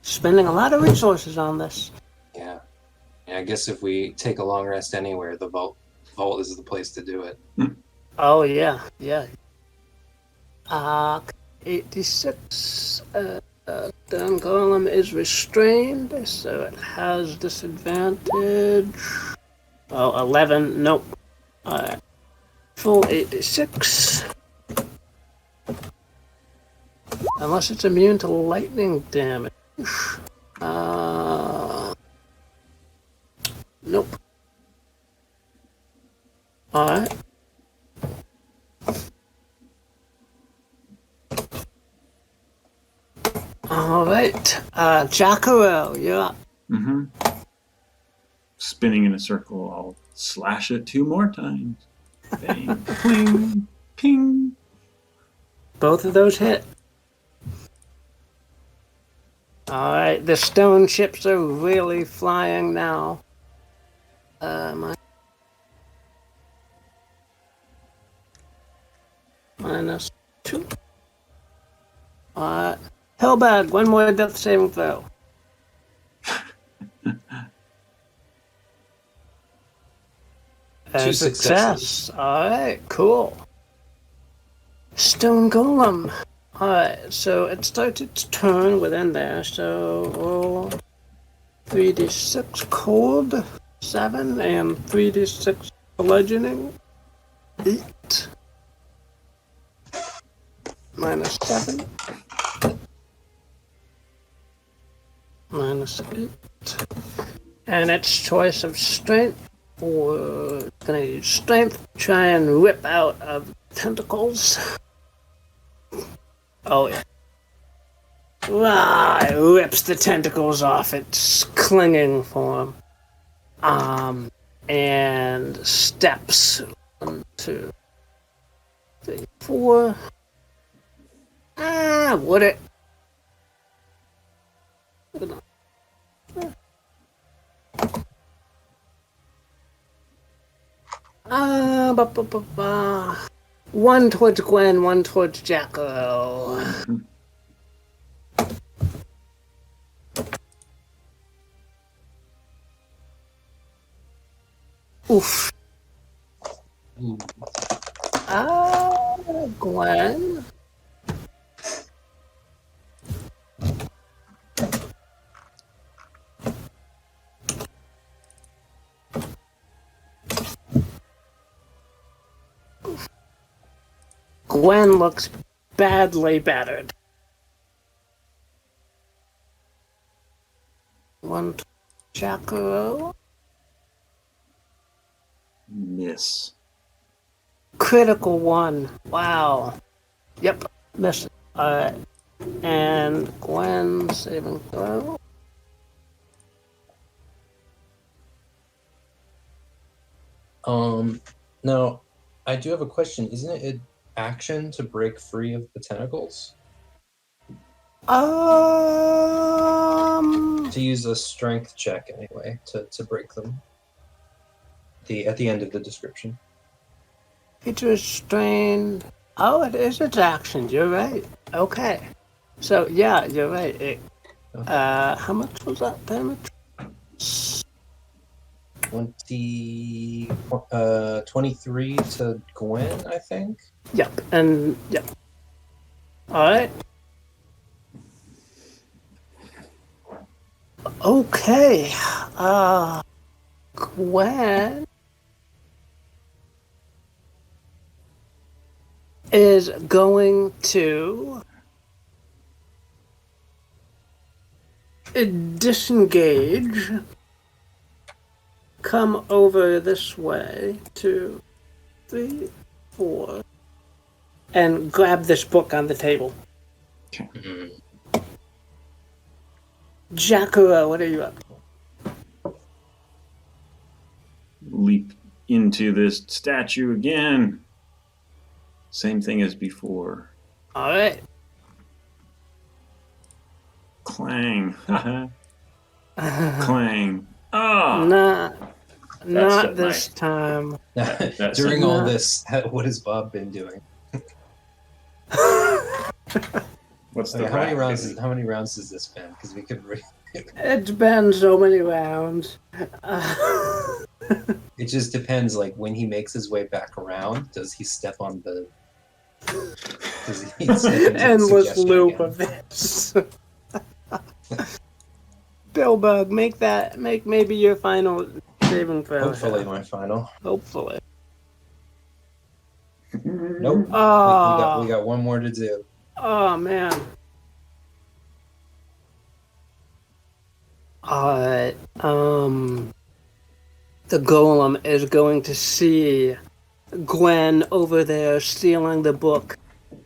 spending a lot of resources on this. Yeah. I guess if we take a long rest anywhere, the vault is the place to do it. Oh, yeah. 86. The golem is restrained, so it has disadvantage. Oh, 11. Nope. Alright. Full 86. Unless it's immune to lightning damage. Nope. Alright. Alright. Jackiro, you're up. Mm-hmm. Spinning in a circle, I'll slash it 2 more times. Bang, pling, ping. Both of those hit. Alright, the stone ships are really flying now. Minus 2. Pillbug, one more death saving throw. Two Success. Alright, cool. Stone Golem. Alright, so it starts its turn within there, so roll 3d6 cold, 7, and 3d6 bludgeoning, 8. Minus 7. Minus 8. And its choice of strength. We're gonna use strength to try and rip out of tentacles. Oh yeah. It rips the tentacles off. It's clinging for him. And steps. 1, 2, 3, 4. Would it? One towards Gwen, one towards Jackiro. Oof. Gwen. Gwen looks badly battered. One Jackiro. Miss. Critical 1. Wow. Yep. Miss. Alright. And Gwen saving throw. Now, I do have a question. Isn't it an action to break free of the tentacles? To use a strength check anyway, to break them. At the end of the description. It's restrained. Oh, it is its action. You're right. Okay. So, yeah, you're right. How much was that damage? 23 to Gwen, I think. Yep, and yep. Alright. Okay. Gwen is going to disengage. Come over this way, 2, 3, 4, and grab this book on the table. Okay. Jackiro, what are you up to? Leap into this statue again. Same thing as before. Alright. Clang. Clang. Ah! Not this time. During all this, what has Bob been doing? What's the Okay, how many rat rounds? gonna- How many rounds has this been? Because we could. It's been so many rounds. It just depends. Like when he makes his way back around, does he step on the? Does he step into the Endless suggestion loop again? of this. Pillbug, make maybe your final saving throw. Hopefully, here. my final. Hopefully. Nope. Oh. We got one more to do. Oh man. Alright. The golem is going to see Gwen over there stealing the book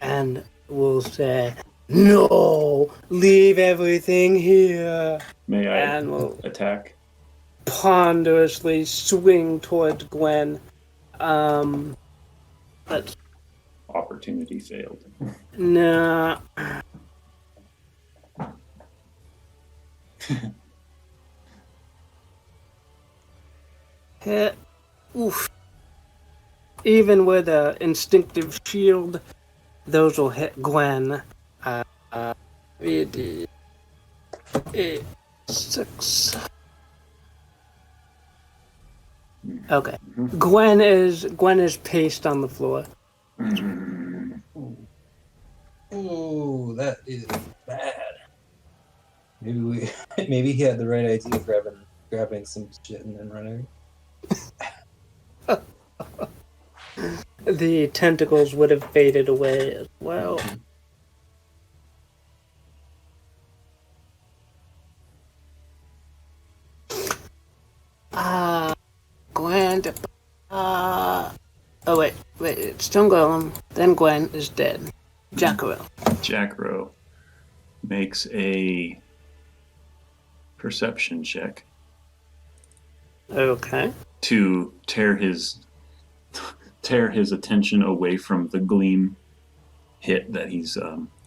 and will say, "No! Leave everything here!" May I And will attack? ponderously swing towards Gwen. But Opportunity failed. nah. Hit. Oof. Even with a instinctive shield, those will hit Gwen. 3D. 8, 6. Okay. Gwen is paced on the floor. Ooh, that is bad. Maybe he had the right idea of grabbing some shit and then running. The tentacles would have faded away as well. Gwen. Oh wait, it's still Golem. Then Gwen is dead. Jackiro. Jackiro makes a perception check Okay. to tear his attention away from the gleam hit that he's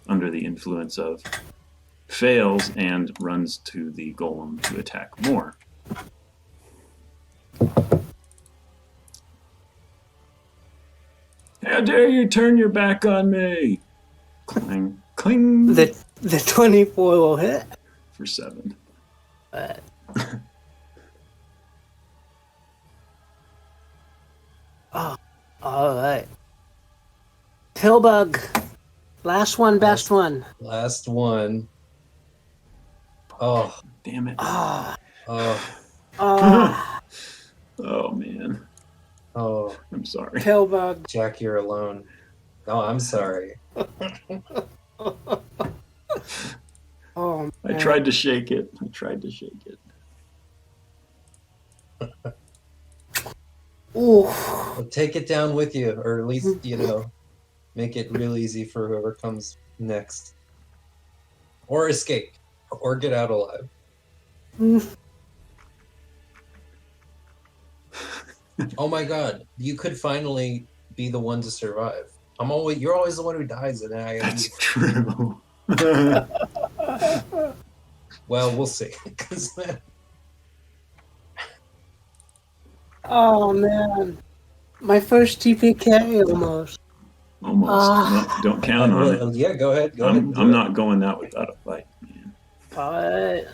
under the influence of. Fails and runs to the golem to attack more. How dare you turn your back on me? Clang, cling. The 24 will hit. For 7. Oh, all right. Pillbug. Last one, best one. Last one. Oh, Damn it. Ah. oh, Oh man. oh. I'm sorry. Pillbug. Jack, you're alone. No, I'm sorry. Oh, I tried to shake it. Ooh. Well, take it down with you, or at least, make it real easy for whoever comes next. Or escape. Or get out alive. Oh my god, you could finally be the one to survive. You're always the one who dies, and I That's true. well, we'll see. 'Cause Oh man. My first TPK almost. Almost. Don't count on it. yeah, go ahead. Go ahead. I'm not going out without a fight, man. Alright.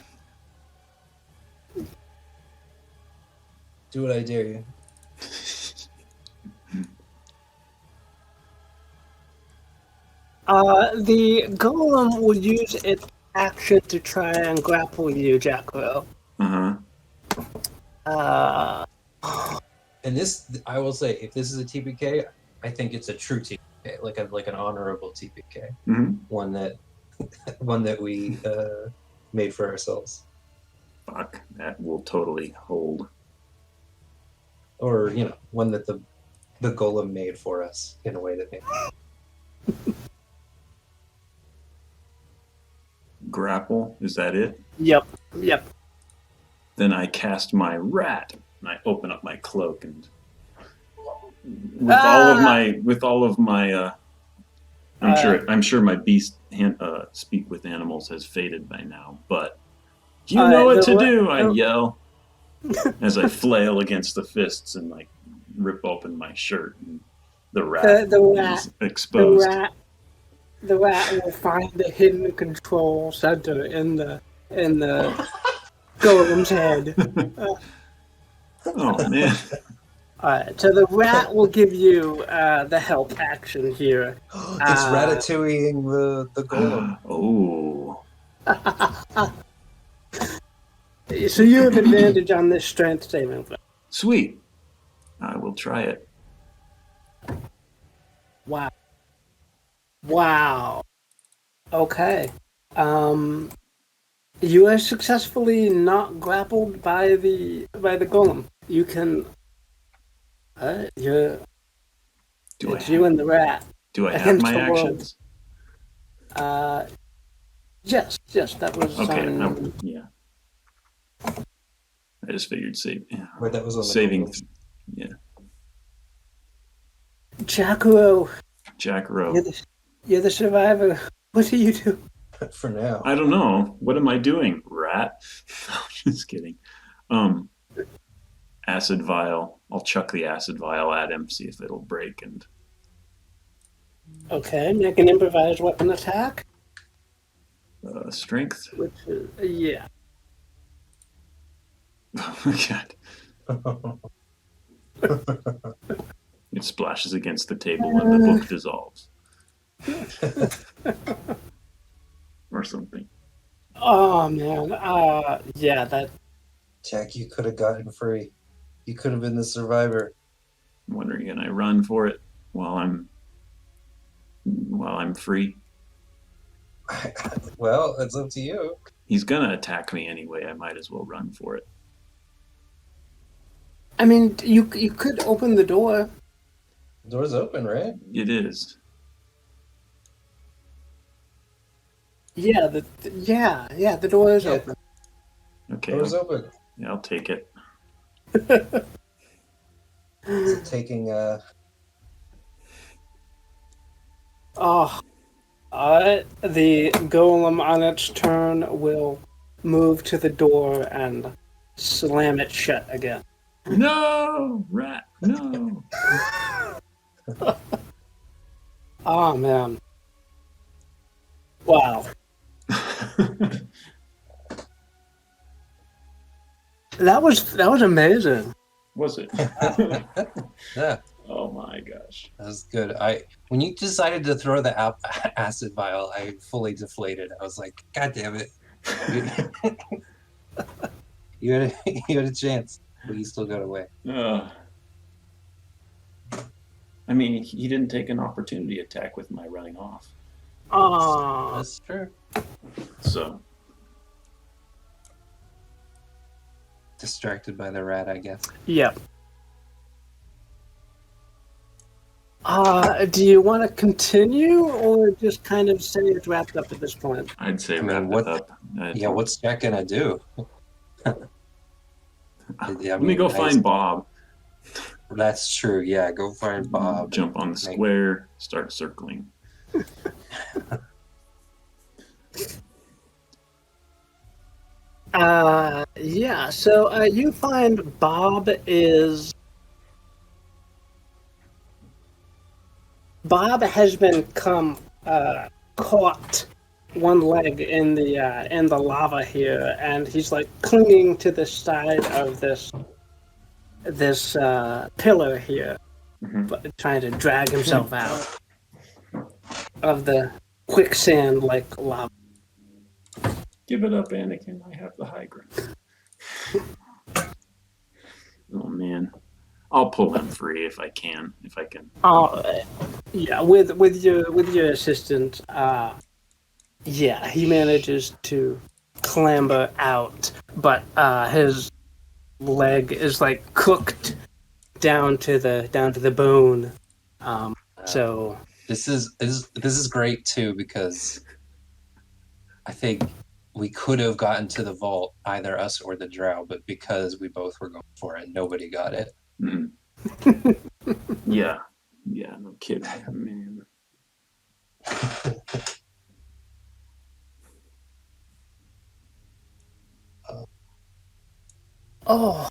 Do what I dare you. The golem will use its action to try and grapple you, Jackiro. And this, I will say, if this is a TPK, I think it's a true TPK, like an honorable TPK, one that we made for ourselves, Fuck, that will totally hold. or one that the golem made for us in a way that made. Grapple, is that it? Yep. Then I cast my rat, and I open up my cloak, and with all of my, I'm sure my beast speak with animals has faded by now, but you know what to do, I yell as I flail against the fists and rip open my shirt, and the rat is exposed. The rat the rat will find the hidden control center in the golem's head. Oh man. Alright, so the rat will give you the help action here. It's ratatouilleing the golem. Oh. So you have advantage on this strength saving throw. Sweet. I will try it. Wow. Wow. Okay. You are successfully not grappled by the golem. You can. It's you and the rat. Do I have my actions? Yes, that was okay. Yeah. I just figured Wait, that was on saving. Yeah. Jackiro. You're the survivor. What do you do? For now. I don't know. What am I doing, rat? Just kidding. Acid vial. I'll chuck the acid vial at him, see if it'll break. And okay, make an improvised weapon attack. Strength. Which is yeah. Oh my god. It splashes against the table and the book dissolves. Or something. Oh man. Yeah, that. Jack, you could have gotten free. You could have been the survivor. I'm wondering, can I run for it while I'm free? Well, it's up to you. He's gonna attack me anyway. I might as well run for it. I mean, you could open the door. The door's open, right? It is. Yeah, the door is open. Okay. Door's open. Yeah, I'll take it. Is it taking the golem on its turn will move to the door and slam it shut again. No, rat, no. Oh man. Wow. That was amazing. Was it? Yeah. Oh my gosh. That was good. When you decided to throw the acid vial, I fully deflated. I was like, God damn it. You had a chance, but you still got away. I mean, he didn't take an opportunity attack with my running off. Oh, that's true. So distracted by the rat, I guess. Yep. Do you want to continue, or just kind of say it's wrapped up at this point? I'd say wrap it up. What's Jack gonna do? Let me go find Bob. That's true. Yeah, go find Bob. Jump on the square. Start circling. Yeah. So you find Bob has been caught one leg in the lava here, and he's like clinging to the side of this pillar here, but trying to drag himself out of the quicksand like lava. Give it up, Anakin. I have the high ground. Oh man. I'll pull him free if I can. Yeah, with your assistant, yeah, he manages to clamber out, but his leg is like cooked down to the bone. So this is great too, because I think we could have gotten to the vault, either us or the drow, but because we both were going for it, nobody got it. Mm. Yeah, no kidding, man. Oh.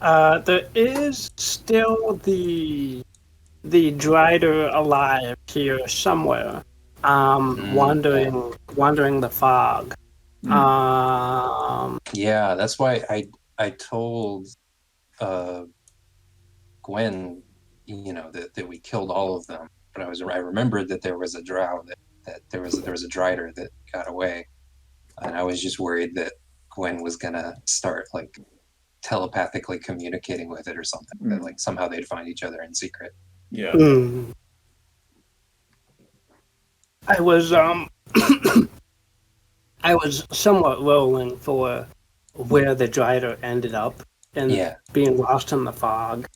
There is still the the Drider alive here somewhere, wandering the fog. Yeah, that's why I told Gwen, that we killed all of them, but I remembered that there was a drow that there was a Drider that got away, and I was just worried that Gwen was gonna start like telepathically communicating with it or something, that like somehow they'd find each other in secret. Yeah. I was I was somewhat rolling for where the Drider ended up and being lost in the fog.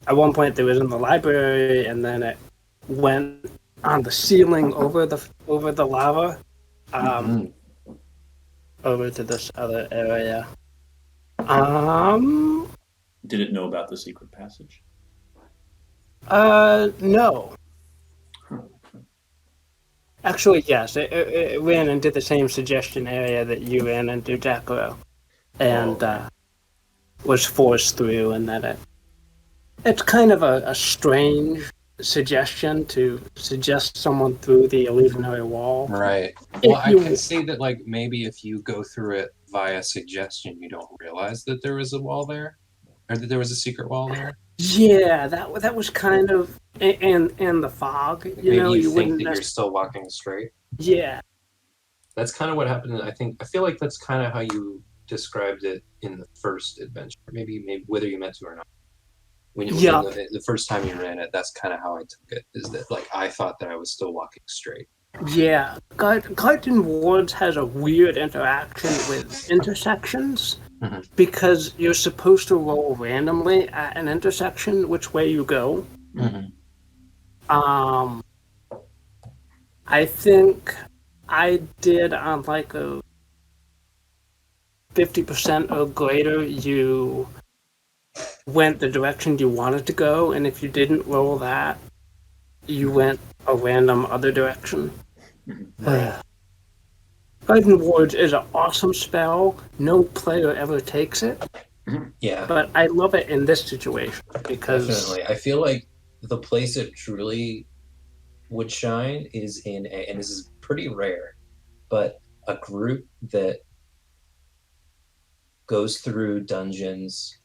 At one point, it was in the library, and then it went on the ceiling over the lava, over to this other area. Did it know about the secret passage? No. Actually, yes. It ran into the same suggestion area that you ran into, Jackiro, and was forced through, and that it's kind of a strange suggestion to suggest someone through the illusionary wall. Right. Well, I can see that, like, maybe if you go through it via suggestion, you don't realize that there was a wall there, or that there was a secret wall there. Yeah, that was kind of and the fog. Maybe you think that you're still walking straight. Yeah. That's kind of what happened. I feel like that's kind of how you described it in the first adventure. Maybe whether you meant to or not. The first time you ran it, that's kind of how I took it. Is that like I thought that I was still walking straight. Yeah, Garden Wards has a weird interaction with intersections because you're supposed to roll randomly at an intersection which way you go. I think I did on like a 50% or greater. You went the direction you wanted to go, and if you didn't roll that, you went a random other direction. Garden Wards is an awesome spell. No player ever takes it. Yeah. But I love it in this situation because... Definitely. I feel like the place it truly would shine is in and this is pretty rare, but a group that goes through dungeons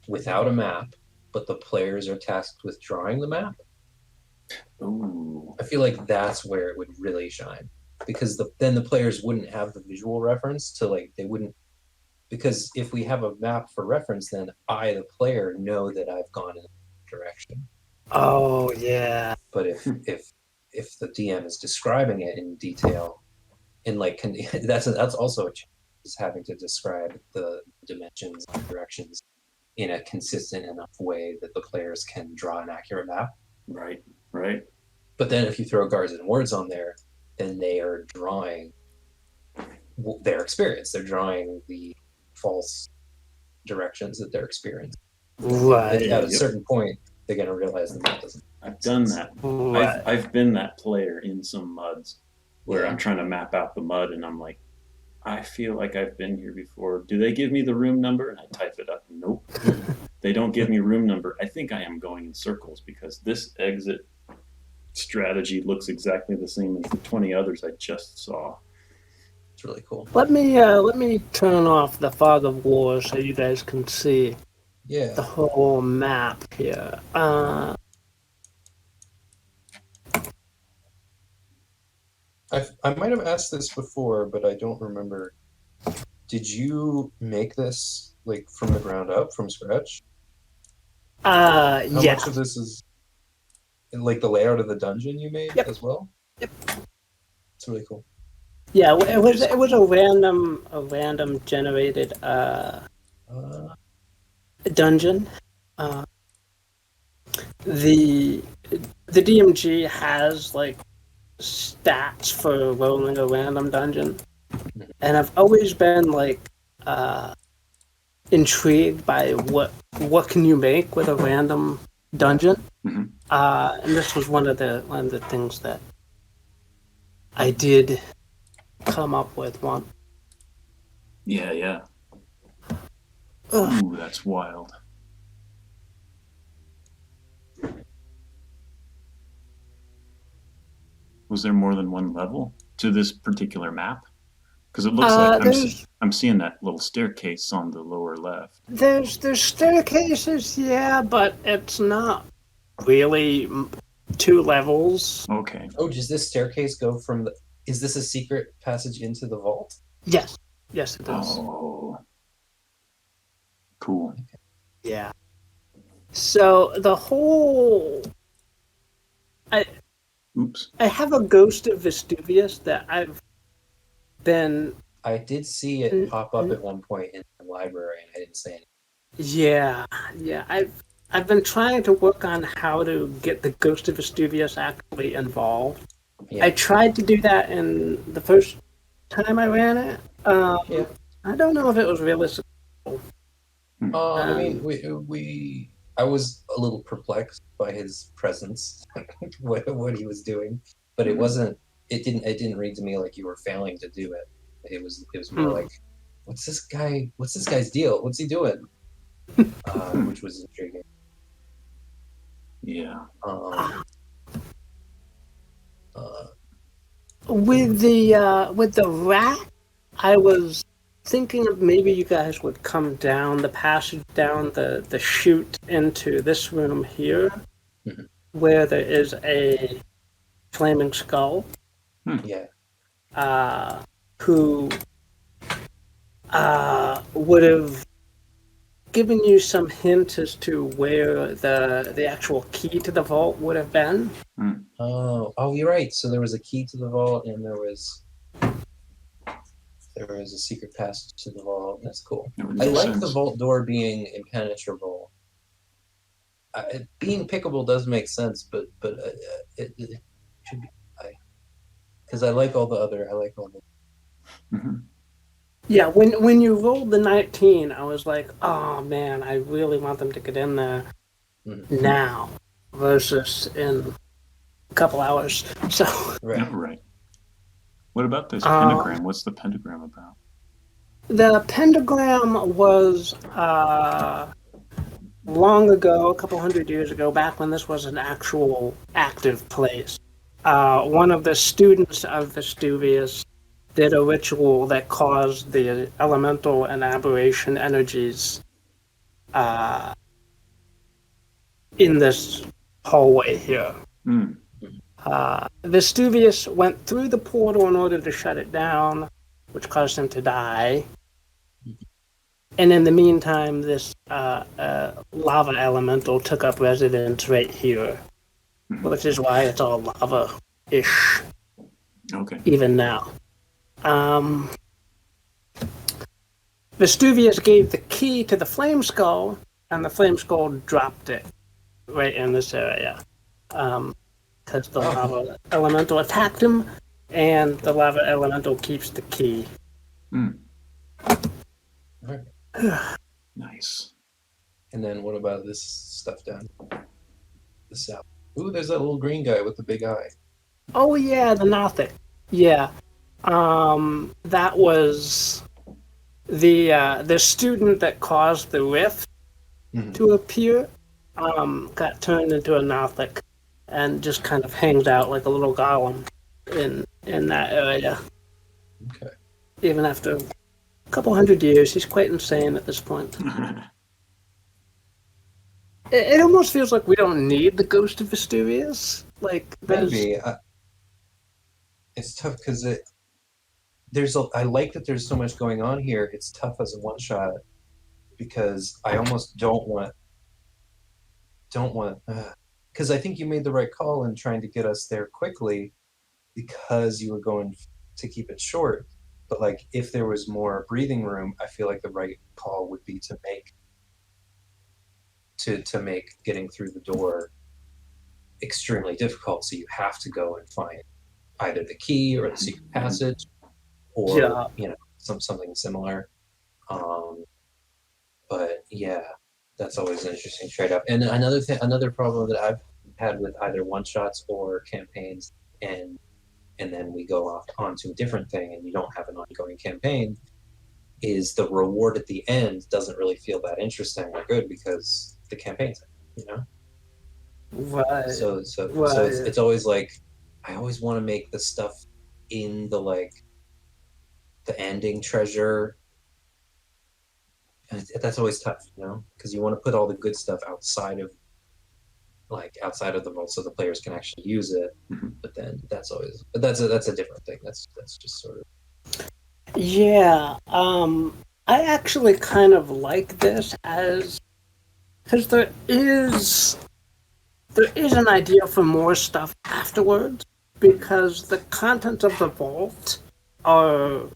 without a map, but the players are tasked with drawing the map. Ooh. I feel like that's where it would really shine, because then the players wouldn't have the visual reference to they wouldn't, because if we have a map for reference, then I, the player, know that I've gone in a direction. Oh yeah. But if the DM is describing it in detail, and that's also a challenge, is having to describe the dimensions and directions in a consistent enough way that the players can draw an accurate map. Right. But then if you throw guards and wards on there, then they are drawing their experience. They're drawing the false directions that they're experiencing. Right. At a certain point, they're going to realize the map doesn't. I've done that. Right. I've been that player in some muds where I'm trying to map out the mud, and I'm like, I feel like I've been here before. Do they give me the room number? And I type it up. Nope. They don't give me room number. I think I am going in circles because this exit strategy looks exactly the same as the 20 others I just saw. It's really cool. Let me turn off the fog of war so you guys can see the whole map here. I might have asked this before, but I don't remember. Did you make this from the ground up, from scratch? How much of this is the layout of the dungeon you made as well? Yep. It's really cool. Yeah, it was a random generated dungeon. The DMG has stats for rolling a random dungeon, and I've always been intrigued by what can you make with a random dungeon, and this was one of the things that I did come up with one. Yeah. Ooh, that's wild. Was there more than one level to this particular map? Because it looks like I'm seeing that little staircase on the lower left. There's staircases, yeah, but it's not really 2 levels. Okay. Oh, does this staircase go from the... Is this a secret passage into the vault? Yes. Yes, it does. Oh. Cool. Yeah. So the whole... Oops. I have a Ghost of Vesuvius that I've been... I did see it pop up at one point in the library, and I didn't say anything. Yeah. I've been trying to work on how to get the Ghost of Vesuvius actually involved. Yeah. I tried to do that in the first time I ran it. Yeah. I don't know if it was realistic. I mean, I was a little perplexed by his presence, what he was doing, but it wasn't. It didn't read to me like you were failing to do it. It was more like, what's this guy's deal? What's he doing? Which was intriguing. Yeah. With the rat, I was thinking of maybe you guys would come down the passage, down the chute into this room here, where there is a flaming skull. Yeah. Who would have given you some hint as to where the actual key to the vault would have been. Oh, you're right. So there was a key to the vault, and there was a secret passage to the vault. That's cool. I like the vault door being impenetrable. Being pickable does make sense, but it should be because I like all the. Yeah, when you rolled the 19, I was like, oh man, I really want them to get in there now versus in a couple hours. So right. What about this pentagram? What's the pentagram about? The pentagram was long ago, a couple hundred years ago, back when this was an actual active place. One of the students of Vesuvius did a ritual that caused the elemental and aberration energies in this hallway here. Vesuvius went through the portal in order to shut it down, which caused him to die. And in the meantime, this lava elemental took up residence right here, which is why it's all lava-ish. Okay. Even now. Vesuvius gave the key to the flame skull, and the flame skull dropped it right in this area. Because the lava elemental attacked him, and the lava elemental keeps the key. Nice. And then what about this stuff down the south? Ooh, there's that little green guy with the big eye. Oh yeah, the Nothic. Yeah. That was the student that caused the rift to appear. Got turned into a Nothic and just kind of hangs out like a little golem in that area. Okay. Even after a couple hundred years, he's quite insane at this point. It almost feels like we don't need the Ghost of Vesuvius. Like maybe it's tough because I like that there's so much going on here. It's tough as a one shot because I almost don't want because I think you made the right call in trying to get us there quickly because you were going to keep it short. But like if there was more breathing room, I feel like the right call would be to make getting through the door extremely difficult. So you have to go and find either the key or the secret passage or something similar. But yeah, that's always an interesting trade-off. And another problem that I've had with either one-shots or campaigns, and then we go off onto a different thing, and you don't have an ongoing campaign, is the reward at the end doesn't really feel that interesting or good because the campaign's, Right. So it's always like, I always want to make the stuff in the ending treasure. And that's always tough, because you want to put all the good stuff outside of the vault so the players can actually use it. But then that's a different thing. That's just sort of. Yeah, I actually kind of like this because there is an idea for more stuff afterwards, because the contents of the vault are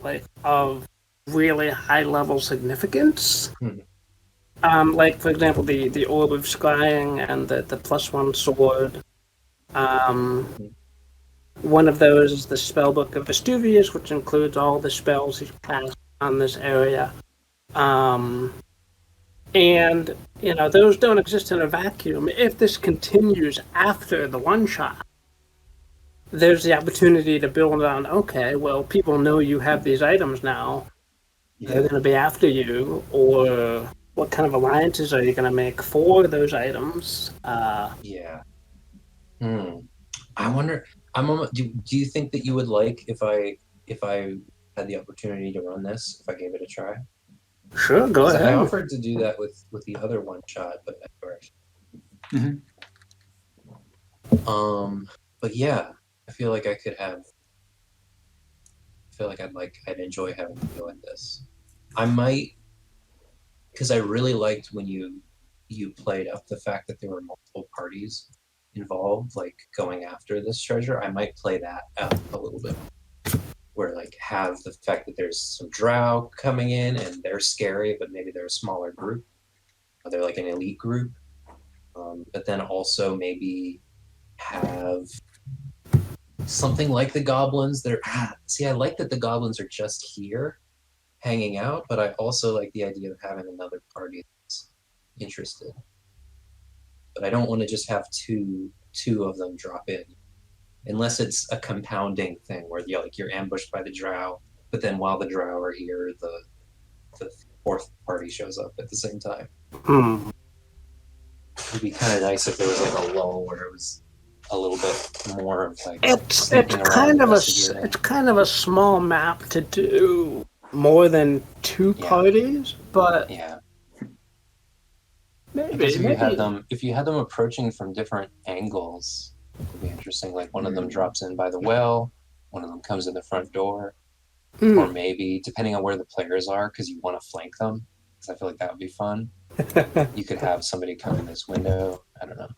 like of really high level significance. Like for example, the orb of scrying and the +1 sword. One of those is the spellbook of Vesuvius, which includes all the spells he's cast on this area. And those don't exist in a vacuum. If this continues after the one shot, there's the opportunity to build on, okay, well, people know you have these items now. Yeah. They're going to be after you, or what kind of alliances are you going to make for those items? Yeah. I wonder. Do you think that you would like if I had the opportunity to run this, if I gave it a try? Sure, go ahead. I offered to do that with the other one shot, but but yeah, I feel like I'd enjoy having to go at this. I might, because I really liked when you played up the fact that there were multiple parties involved, like going after this treasure. I might play that out a little bit, where have the fact that there's some drow coming in and they're scary, but maybe they're a smaller group. Or they're like an elite group. But then also maybe have something like the goblins. I like that the goblins are just here hanging out, but I also like the idea of having another party that's interested. But I don't want to just have two of them drop in, unless it's a compounding thing where you're ambushed by the drow, but then while the drow are here, the fourth party shows up at the same time. It'd be kind of nice if there was a lull where it was a little bit more of it's kind of a small map to do more than two parties, but yeah. Maybe if you had them approaching from different angles, it would be interesting. Like one of them drops in by the well, one of them comes in the front door, or maybe depending on where the players are, because you want to flank them. Because I feel like that would be fun. You could have somebody come in this window. I don't know.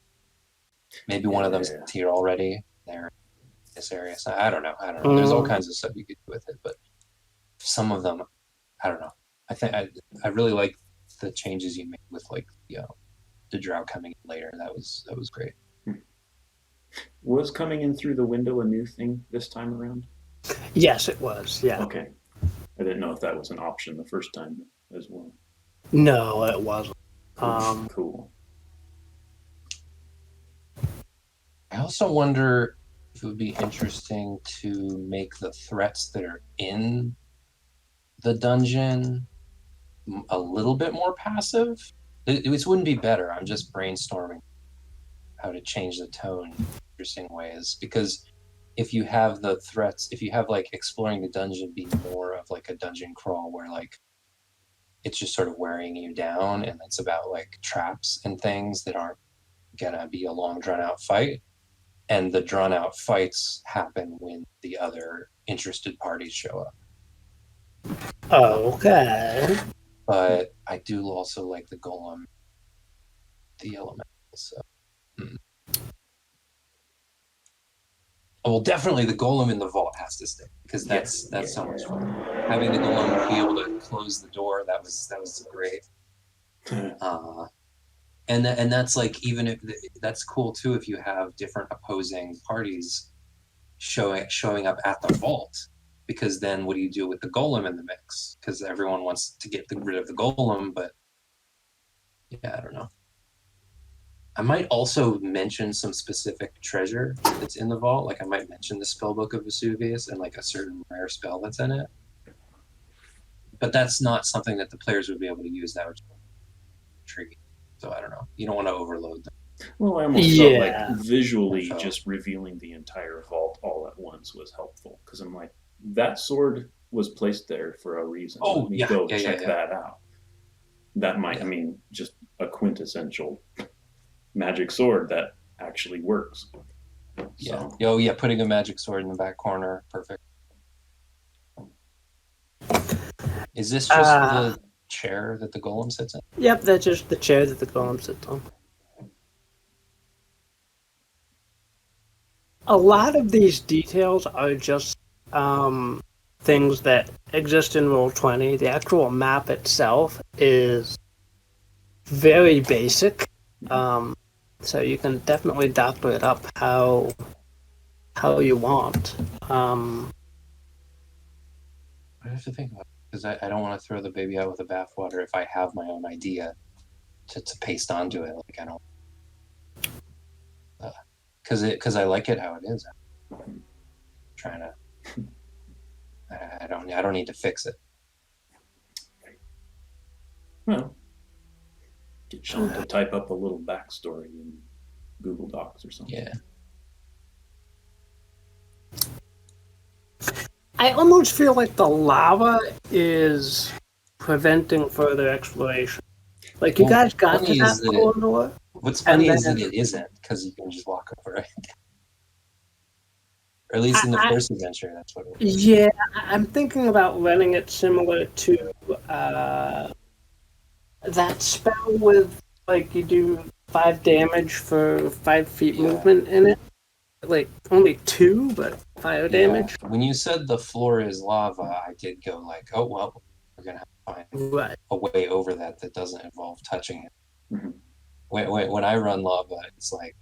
Maybe one of them's here already. They're in this area. So I don't know. There's all kinds of stuff you could do with it, but some of them, I don't know. I think I really like the changes you made with the drow coming in later. That was great. Was coming in through the window a new thing this time around? Yes, it was. Yeah. Okay. I didn't know if that was an option the first time as well. No, it wasn't. Cool. I also wonder if it would be interesting to make the threats that are in the dungeon a little bit more passive. It wouldn't be better. I'm just brainstorming how to change the tone in interesting ways. Because if you have the threats, if you have exploring the dungeon be more of a dungeon crawl where it's just sort of wearing you down, and it's about traps and things that aren't gonna be a long drawn out fight, and the drawn out fights happen when the other interested parties show up. Okay. But I do also like the golem, the elemental. So, well, definitely the golem in the vault has to stay, because that's so much fun. Having the golem be able to close the door, that was great. And that's even if that's cool too, if you have different opposing parties showing up at the vault. Because then what do you do with the golem in the mix? Because everyone wants to get rid of the golem, but I don't know. I might also mention some specific treasure that's in the vault. I might mention the spellbook of Vesuvius and a certain rare spell that's in it. But that's not something that the players would be able to use. That would be intriguing. So I don't know. You don't want to overload them. Well, I almost felt like Yeah. visually So- just revealing the entire vault all at once was helpful because I'm like, that sword was placed there for a reason. Oh, Let me yeah, go yeah, check yeah. that out. That might, Yeah. I mean, just a quintessential magic sword that actually works. Yeah. So, Oh, yeah. Putting a magic sword in the back corner. Perfect. Is this just the chair that the golem sits in? Yep, that's just the chair that the golem sits on. A lot of these details are just things that exist in Roll20. The actual map itself is very basic, so you can definitely doctor it up how you want. I have to think about it because I don't want to throw the baby out with the bathwater if I have my own idea to paste onto it. Like I don't, because I like it how it is. I'm trying to. I don't need to fix it. well, get Sean to type up a little backstory in Google Docs or something. Yeah. I almost feel like the lava is preventing further exploration. Like you Well, guys got to funny is that that corridor. What's funny And is that then- it isn't because you can just walk over it. Or at least in the first adventure, that's what it was. Yeah, I'm thinking about running it similar to that spell with like you do 5 damage for 5 feet Yeah. movement in it. Like only 2, but 5 damage. Yeah. When you said the floor is lava, I did go like, oh well, we're gonna have to find Right. a way over that doesn't involve touching it. Mhm. When I run lava, it's like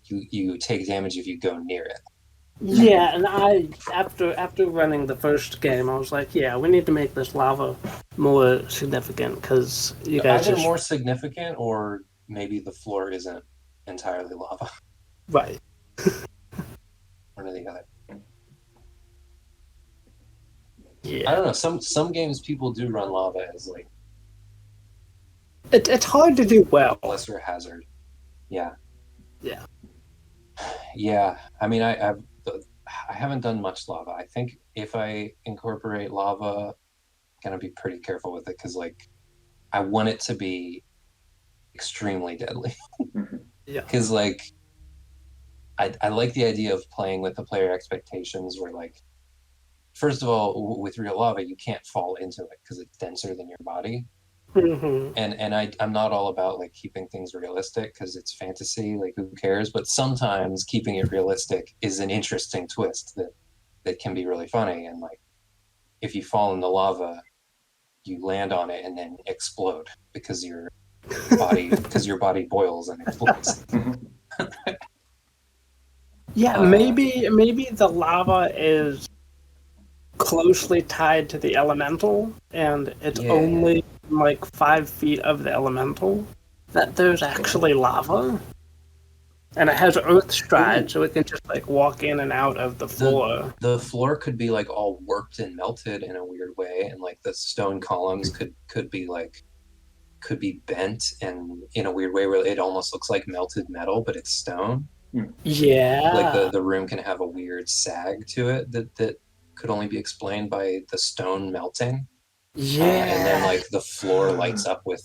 you take damage if you go near it. Yeah, and I after running the first game, I was like, yeah, we need to make this lava more significant because you guys Either just more significant or maybe the floor isn't entirely lava. right. One or the other. Yeah, I don't know. Some games people do run lava as like it's hard to do well. lesser hazard. Yeah. Yeah. Yeah. I mean, I haven't done much lava. I think if I incorporate lava, I'm gonna be pretty careful with it because like I want it to be extremely deadly. Yeah. Because like I like the idea of playing with the player expectations where like first of all with real lava you can't fall into it because it's denser than your body. Mm-hmm. And I'm not all about like keeping things realistic because it's fantasy, like who cares? But sometimes keeping it realistic is an interesting twist that can be really funny. And like if you fall in the lava, you land on it and then explode because your body boils and explodes. Yeah, maybe the lava is closely tied to the elemental, and it's Yeah. only like 5 feet of the elemental that there's actually lava, and it has earth stride, so it can just like walk in and out of the floor. The floor could be like all warped and melted in a weird way, and like the stone columns could be bent and in a weird way where it almost looks like melted metal, but it's stone. Yeah, Like the room can have a weird sag to it that could only be explained by the stone melting. yeah, And then like the floor lights up with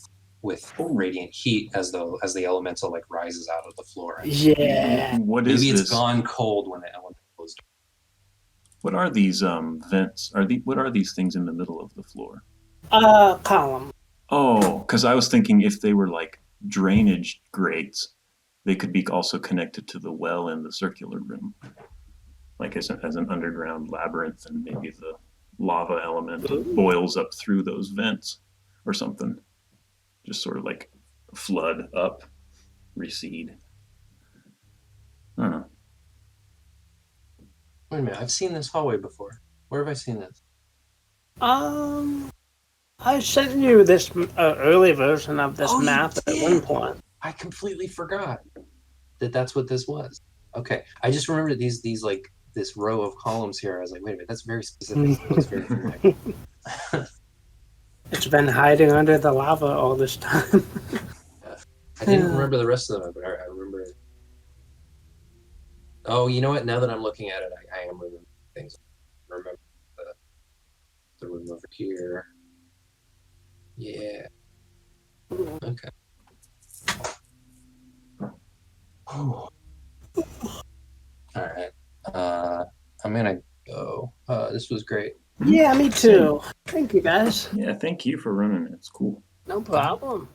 radiant heat as the elemental like rises out of the floor. yeah. What is Maybe it's this? gone cold when the elemental is. What are these vents? What are these things in the middle of the floor? Column. Oh, because I was thinking if they were like drainage grates, they could be also connected to the well in the circular room, like as an underground labyrinth, and maybe the lava element boils up through those vents or something. Just sort of like flood up, recede. I don't know. Wait a minute, I've seen this hallway before. Where have I seen this? I sent you this early version of this Oh, you map at did? one point. I completely forgot that's what this was. Okay, I just remembered these like this row of columns here. I was like, wait a minute, that's very specific. It looks very familiar. It's been hiding under the lava all this time. I didn't remember the rest of them, but I remember. Oh, you know what? Now that I'm looking at it, I am remembering things. I remember the room over here. Yeah. Okay. All right. I'm gonna go. This was great. Yeah, me too. Thank you, guys. Yeah, thank you for running it. It's cool. No problem.